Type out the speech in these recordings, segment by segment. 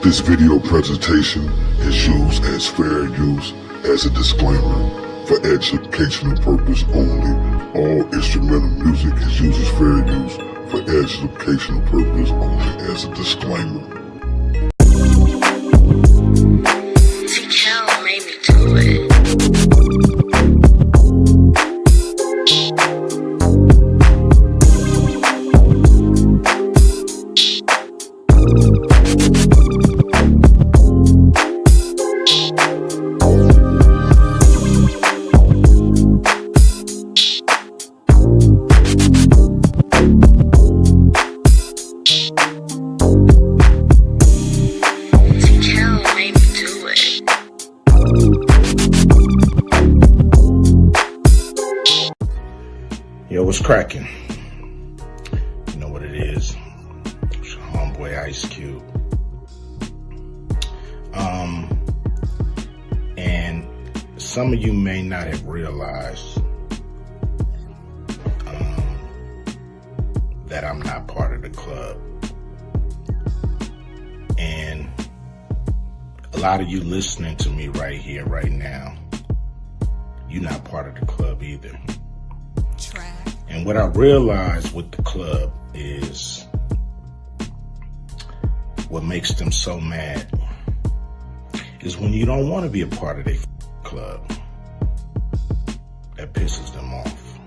This video presentation is used as fair use as a disclaimer for educational purpose only. All instrumental music is used as fair use for educational purpose only as a disclaimer. Hell made me do it. Yo, what's cracking? You know what it is. It's your homeboy Ice Cube. And some of you may not have realized that I'm not part of the club. And a lot of you listening to me right here, right now, you're not part of the club either. And what I realized with the club is what makes them so mad is when you don't want to be a part of their club. That pisses them off.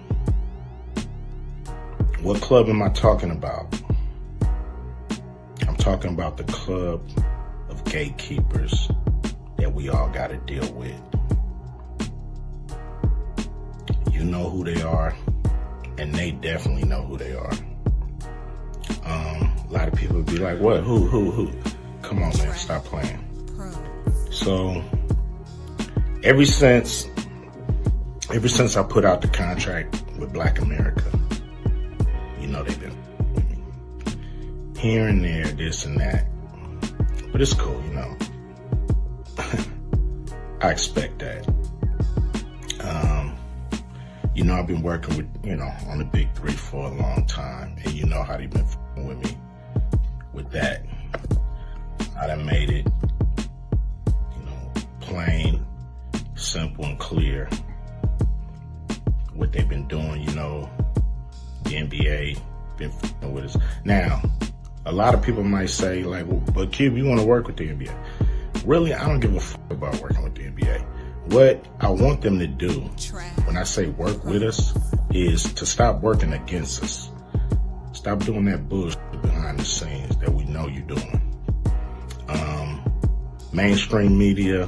What club am I talking about? I'm talking about the club of gatekeepers that we all got to deal with. You know who they are. And they definitely know who they are. A lot of people would be like, what? Who? Come on, man, stop playing. So, ever since I put out the contract with Black America, you know they've been with me. Here and there, this and that. But it's cool, you know. I expect that. You know, I've been working with, on the Big Three for a long time. And you know how they've been f***ing with me with that. I done made it, plain, simple, and clear what they've been doing. The NBA been f***ing with us. Now, a lot of people might say, like, well, but Cube, you want to work with the NBA. Really, I don't give a f*** about working with the NBA. What I want them to do, when I say work with us, is to stop working against us. Stop doing that bullshit behind the scenes that we know you're doing. Mainstream media,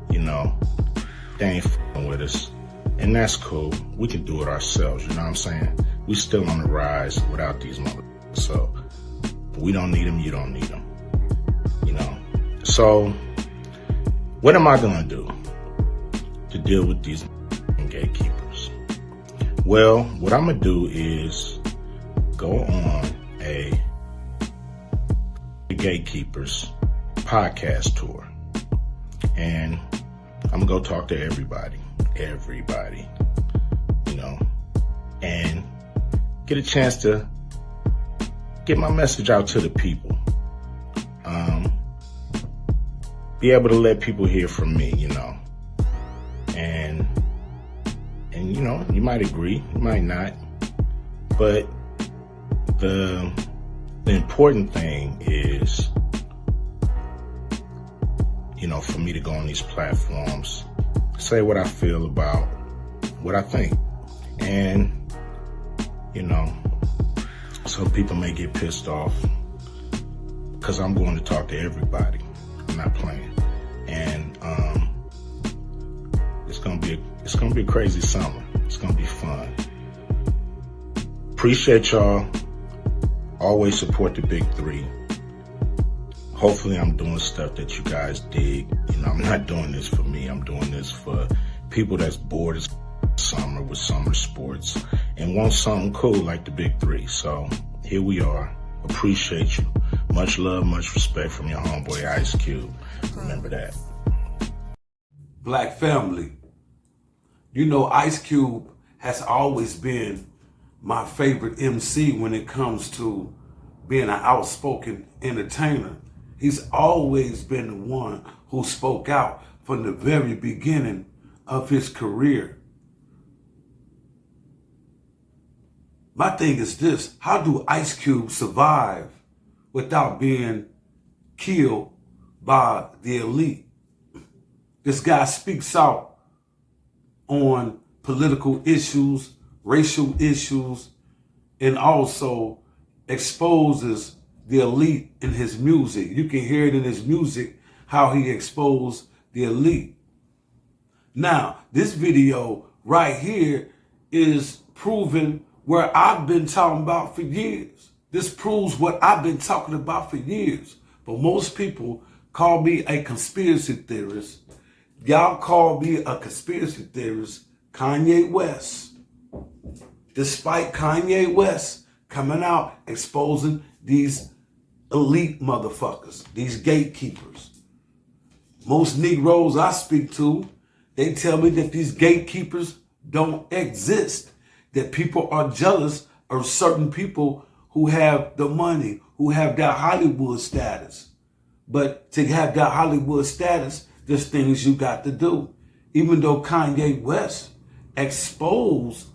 they ain't f***ing with us. And that's cool. We can do it ourselves, you know what I'm saying? We still on the rise without these motherfuckers. So, we don't need them, you don't need them. So, what am I gonna do to deal with these gatekeepers? Well, what I'm gonna do is go on a gatekeepers podcast tour, and I'm gonna go talk to everybody, and get a chance to get my message out to the people. Be able to let people hear from me, And you might agree, you might not, but the important thing is, for me to go on these platforms, say what I feel about what I think. And, some people may get pissed off because I'm going to talk to everybody. I'm not playing. And, it's gonna be a crazy summer. It's gonna be fun. Appreciate y'all. Always support the Big Three. Hopefully I'm doing stuff that you guys dig. I'm not doing this for me. I'm doing this for people that's bored as summer with summer sports and want something cool like the Big Three. So here we are. Appreciate you. Much love, much respect from your homeboy Ice Cube. Remember that. Black family. Ice Cube has always been my favorite MC when it comes to being an outspoken entertainer. He's always been the one who spoke out from the very beginning of his career. My thing is this: how do Ice Cube survive without being killed by the elite? This guy speaks out on political issues, racial issues, and also exposes the elite in his music. You can hear it in his music how he exposed the elite. Now, this video right here is proving where I've been talking about for years. This proves what I've been talking about for years. But most people call me a conspiracy theorist. Y'all call me a conspiracy theorist. Kanye West. Despite Kanye West coming out exposing these elite motherfuckers, these gatekeepers. Most Negroes I speak to, they tell me that these gatekeepers don't exist, that people are jealous of certain people who have the money, who have that Hollywood status. But to have that Hollywood status, there's things you got to do. Even though Kanye West exposed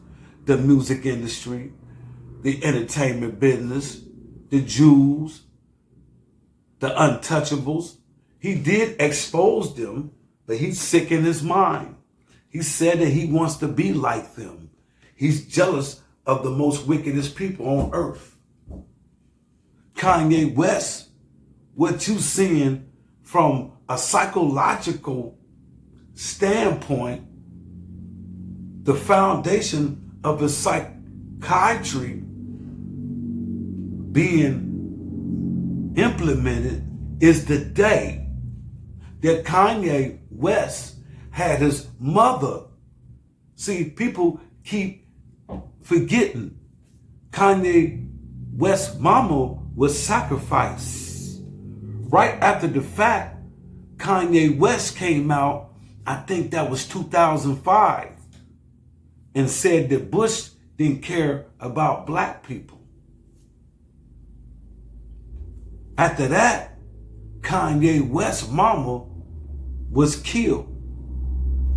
the music industry, the entertainment business, the Jews, the untouchables, he did expose them, but he's sick in his mind. He said that he wants to be like them. He's jealous of the most wickedest people on earth. Kanye West, what you seeing from a psychological standpoint, the foundation of his psychiatry being implemented is the day that Kanye West had his mother. See, people keep forgetting Kanye West's mama was sacrificed. Right after the fact, Kanye West came out, I think that was 2005, and said that Bush didn't care about black people. After that, Kanye West's mama was killed.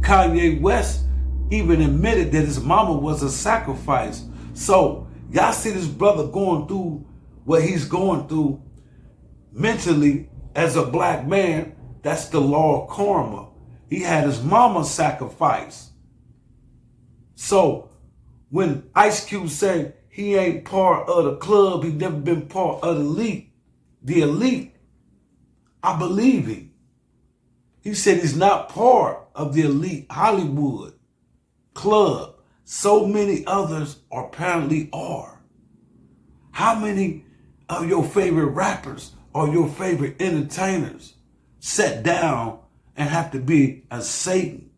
Kanye West even admitted that his mama was a sacrifice. So y'all see this brother going through what he's going through mentally as a black man. That's the law of karma. He had his mama sacrificed. So when Ice Cube said he ain't part of the club, he never been part of the elite, I believe him. He said he's not part of the elite Hollywood club. So many others apparently are. How many of your favorite rappers or your favorite entertainers sat down and have to be a Satan,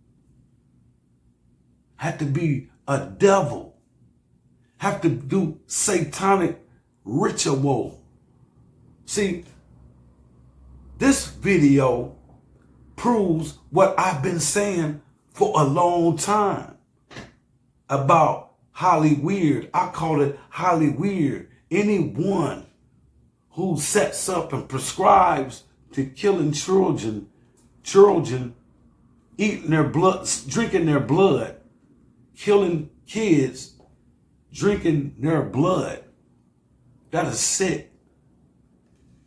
have to be a devil, have to do satanic ritual? See, this video proves what I've been saying for a long time about Hollyweird. I call it Hollyweird. Anyone who sets up and prescribes to killing children, eating their blood, drinking their blood, killing kids, drinking their blood, that is sick.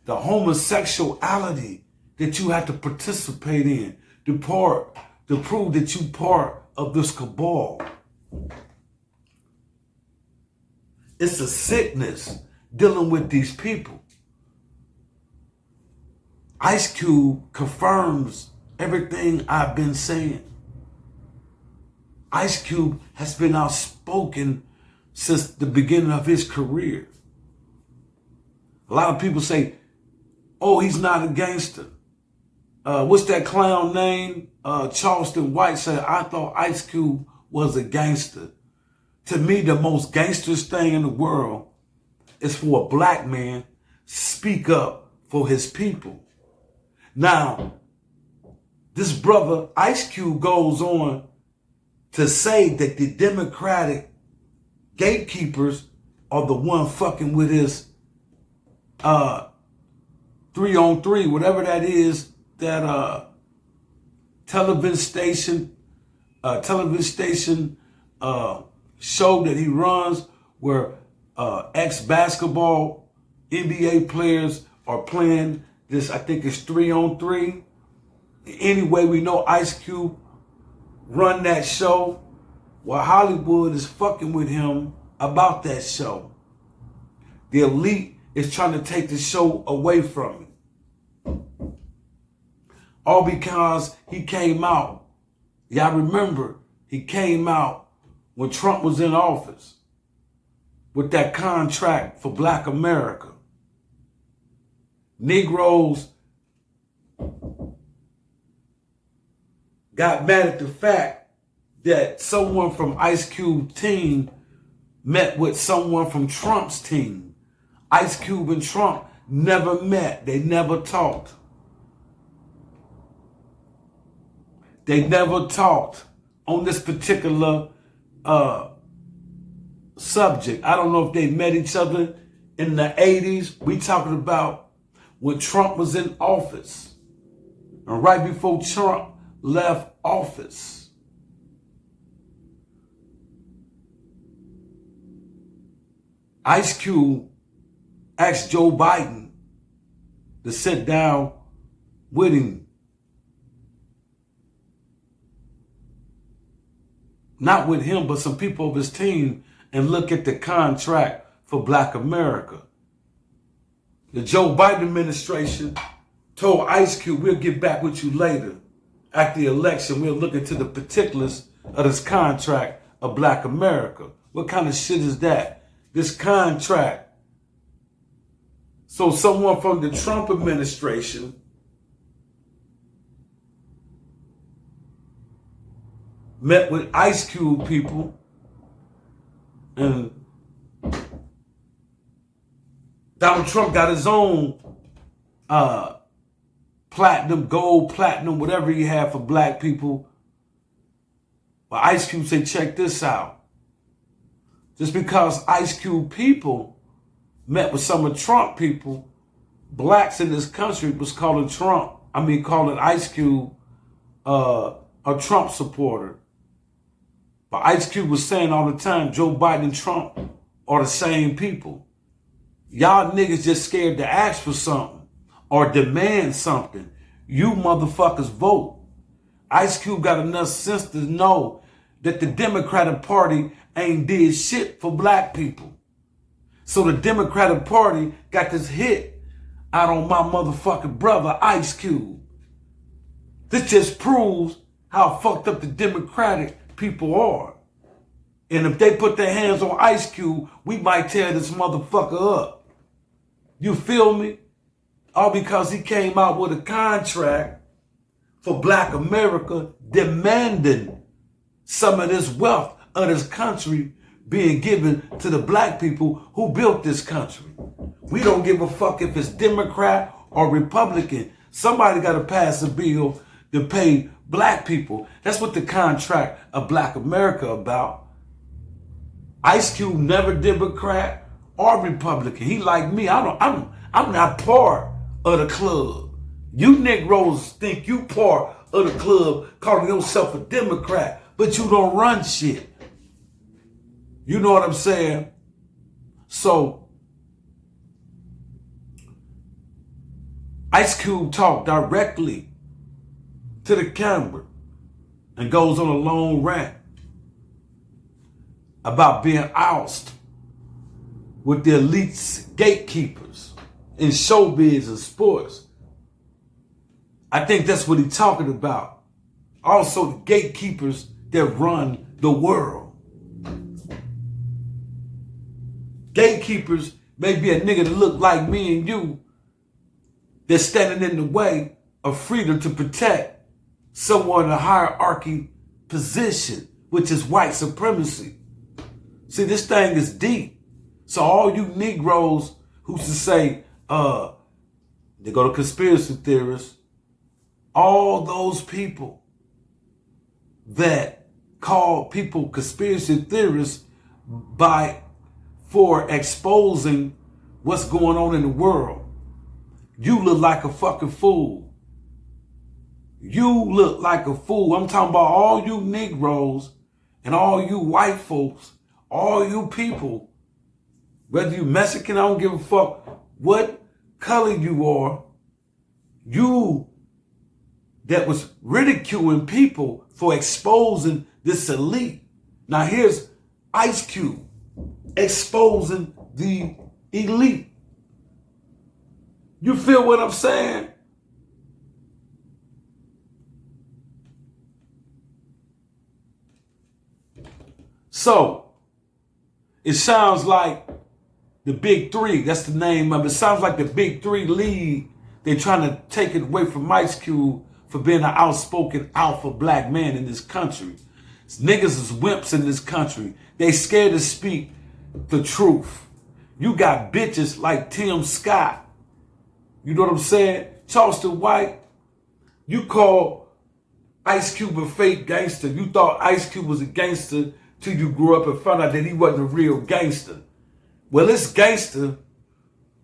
The homosexuality that you have to participate in to prove that you part of this cabal. It's a sickness dealing with these people. Ice Cube confirms everything I've been saying. Ice Cube has been outspoken since the beginning of his career. A lot of people say, oh, he's not a gangster. What's that clown name? Charleston White said, I thought Ice Cube was a gangster. To me, the most gangsterous thing in the world is for a black man speak up for his people. Now, this brother Ice Cube goes on to say that the Democratic gatekeepers are the one fucking with his 3-on-3, whatever that is, that television station show that he runs where ex-basketball NBA players are playing this, I think it's 3-on-3. Anyway, we know Ice Cube run that show. Well, Hollywood is fucking with him about that show. The elite is trying to take the show away from him. All because he came out. Y'all remember, he came out when Trump was in office with that contract for Black America. Negroes got mad at the fact that someone from Ice Cube's team met with someone from Trump's team. Ice Cube and Trump never met. They never talked. They never talked on this particular subject. I don't know if they met each other in the 80s. We talking about when Trump was in office. And right before Trump left office. Ice Cube asked Joe Biden to sit down with him. Not with him, but some people of his team, and look at the contract for Black America. The Joe Biden administration told Ice Cube, we'll get back with you later. After the election, we'll look into the particulars of this contract of Black America. What kind of shit is that? This contract. So someone from the Trump administration met with Ice Cube people, and Donald Trump got his own platinum, gold, platinum, whatever he had for black people. But Ice Cube said, check this out. Just because Ice Cube people met with some of Trump people, blacks in this country was calling Ice Cube a Trump supporter. But Ice Cube was saying all the time, Joe Biden and Trump are the same people. Y'all niggas just scared to ask for something or demand something. You motherfuckers vote. Ice Cube got enough sense to know that the Democratic Party ain't did shit for black people. So the Democratic Party got this hit out on my motherfucking brother, Ice Cube. This just proves how fucked up the Democratic people are. And if they put their hands on Ice Cube, we might tear this motherfucker up. You feel me? All because he came out with a contract for Black America demanding some of this wealth of this country being given to the black people who built this country. We don't give a fuck if it's Democrat or Republican. Somebody got to pass a bill to pay black people. That's what the contract of Black America about. Ice Cube never Democrat or Republican. He like me. I'm not part of the club. You Negroes think you part of the club, calling yourself a Democrat, but you don't run shit. You know what I'm saying? So Ice Cube talked directly to the camera and goes on a long rant about being ousted with the elites, gatekeepers in showbiz and sports. I think that's what he's talking about. Also the gatekeepers that run the world. Gatekeepers may be a nigga that look like me and you that's standing in the way of freedom to protect someone in a hierarchy position, which is white supremacy. See, this thing is deep. So all you Negroes who to say, they go to conspiracy theorists, all those people that call people conspiracy theorists for exposing what's going on in the world. You look like a fucking fool. You look like a fool. I'm talking about all you Negroes and all you white folks, all you people, whether you Mexican, I don't give a fuck what color you are, you that was ridiculing people for exposing this elite. Now here's Ice Cube exposing the elite. You feel what I'm saying? So, it sounds like the Big Three, that's the name of it. It sounds like the Big Three league. They're trying to take it away from Ice Cube for being an outspoken alpha black man in this country. Niggas is wimps in this country. They scared to speak the truth. You got bitches like Tim Scott. You know what I'm saying? Charleston White. You call Ice Cube a fake gangster. You thought Ice Cube was a gangster till you grew up and found out that he wasn't a real gangster. Well, it's gangster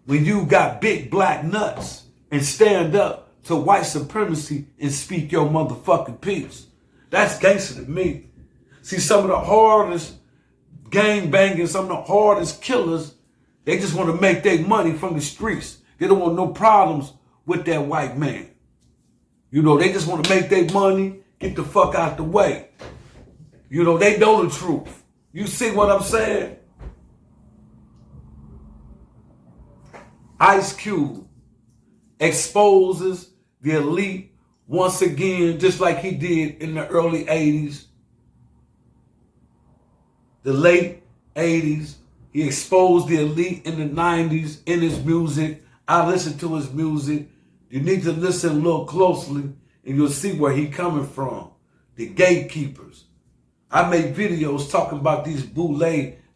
when you got big black nuts and stand up to white supremacy and speak your motherfucking piece. That's gangster to me. See, some of the hardest gang bangers, some of the hardest killers, they just want to make their money from the streets. They don't want no problems with that white man. You know, they just want to make their money, get the fuck out the way. You know, they know the truth. You see what I'm saying? Ice Cube exposes the elite once again, just like he did in the early 80s. The late 80s. He exposed the elite in the 90s in his music. I listen to his music. You need to listen a little closely and you'll see where he coming from. The gatekeepers. I make videos talking about these boule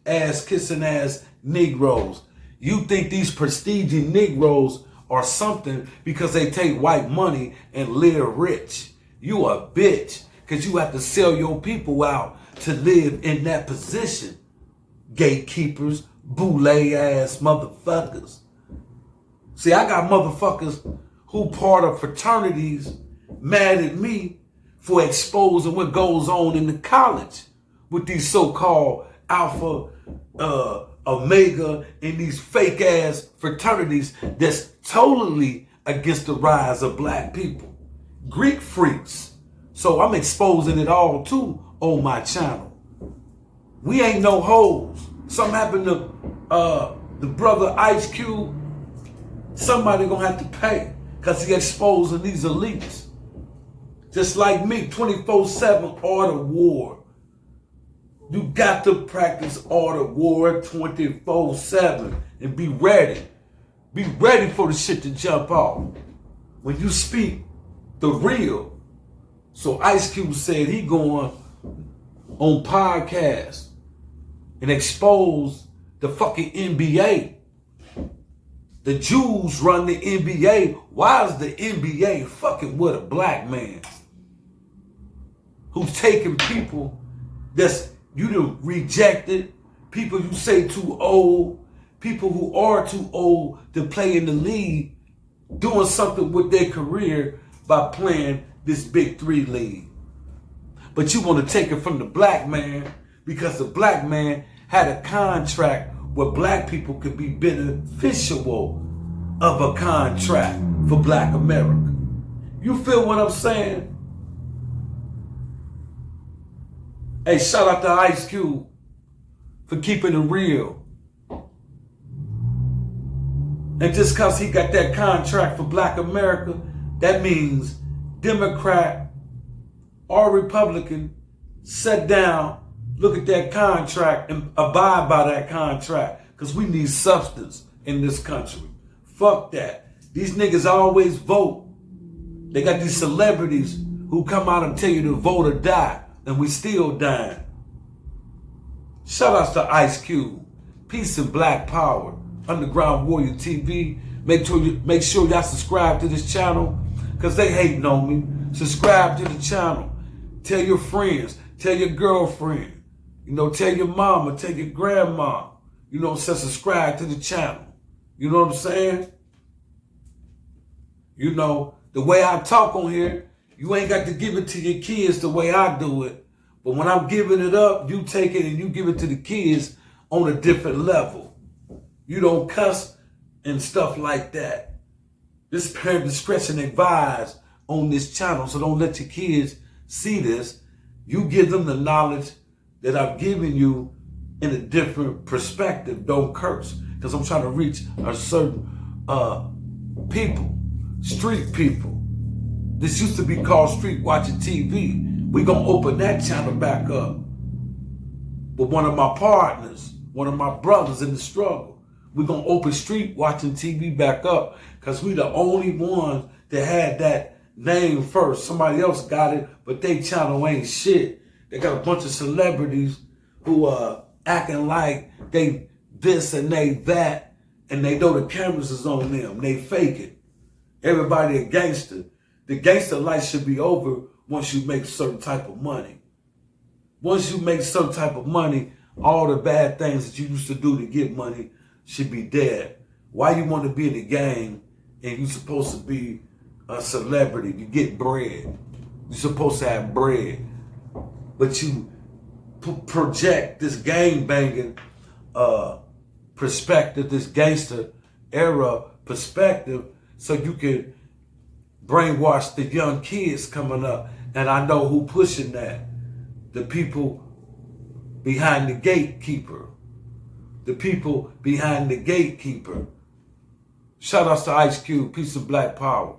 ass kissing ass Negroes. You think these prestiging Negroes are something because they take white money and live rich. You a bitch because you have to sell your people out to live in that position. Gatekeepers, boule ass motherfuckers. See, I got motherfuckers who part of fraternities mad at me for exposing what goes on in the college with these so-called alpha, omega, and these fake ass fraternities that's totally against the rise of black people. Greek freaks. So I'm exposing it all too on my channel. We ain't no hoes. Something happened to the brother Ice Cube. Somebody gonna have to pay because he exposing these elites. Just like me, 24/7 art of war. You got to practice art of war 24/7 and be ready. Be ready for the shit to jump off. When you speak the real. So Ice Cube said he going on podcast and expose the fucking NBA. The Jews run the NBA. Why is the NBA fucking with a black man who's taking people that's you done rejected, people you say too old, people who are too old to play in the league, doing something with their career by playing this Big Three league. But you want to take it from the black man because the black man had a contract where black people could be beneficial of a contract for black America. You feel what I'm saying? Hey, shout out to Ice Cube for keeping it real. And just because he got that contract for black America, that means Democrat or Republican sit down, look at that contract and abide by that contract because we need substance in this country. Fuck that. These niggas always vote. They got these celebrities who come out and tell you to vote or die, and we still dying. Shout outs to Ice Cube. Peace and black power. Underground Warrior TV. Make sure y'all subscribe to this channel because they hating on me. Subscribe to the channel. Tell your friends. Tell your girlfriend. You know, tell your mama. Tell your grandma. You know, subscribe to the channel. You know what I'm saying? You know, the way I talk on here, you ain't got to give it to your kids the way I do it. But when I'm giving it up, you take it and you give it to the kids on a different level. You don't cuss and stuff like that. This parent discretion advised on this channel, so don't let your kids see this. You give them the knowledge that I've given you in a different perspective. Don't curse, because I'm trying to reach a certain people, street people. This used to be called Street Watching TV. We're going to open that channel back up. But one of my partners, one of my brothers in the struggle, we're going to open Street Watching TV back up because we the only ones that had that name first. Somebody else got it, but they channel ain't shit. They got a bunch of celebrities who are acting like they this and they that, and they know the cameras is on them. They fake it. Everybody a gangster. The gangster life should be over once you make certain type of money. Once you make some type of money, all the bad things that you used to do to get money should be dead. Why you want to be in the game and you supposed to be a celebrity? You get bread. You're supposed to have bread. But you project this gang banging perspective, this gangster era perspective, so you can brainwash the young kids coming up. And I know who pushing that. The people behind the gatekeeper. The people behind the gatekeeper. Shout outs to Ice Cube. Peace of Black Power.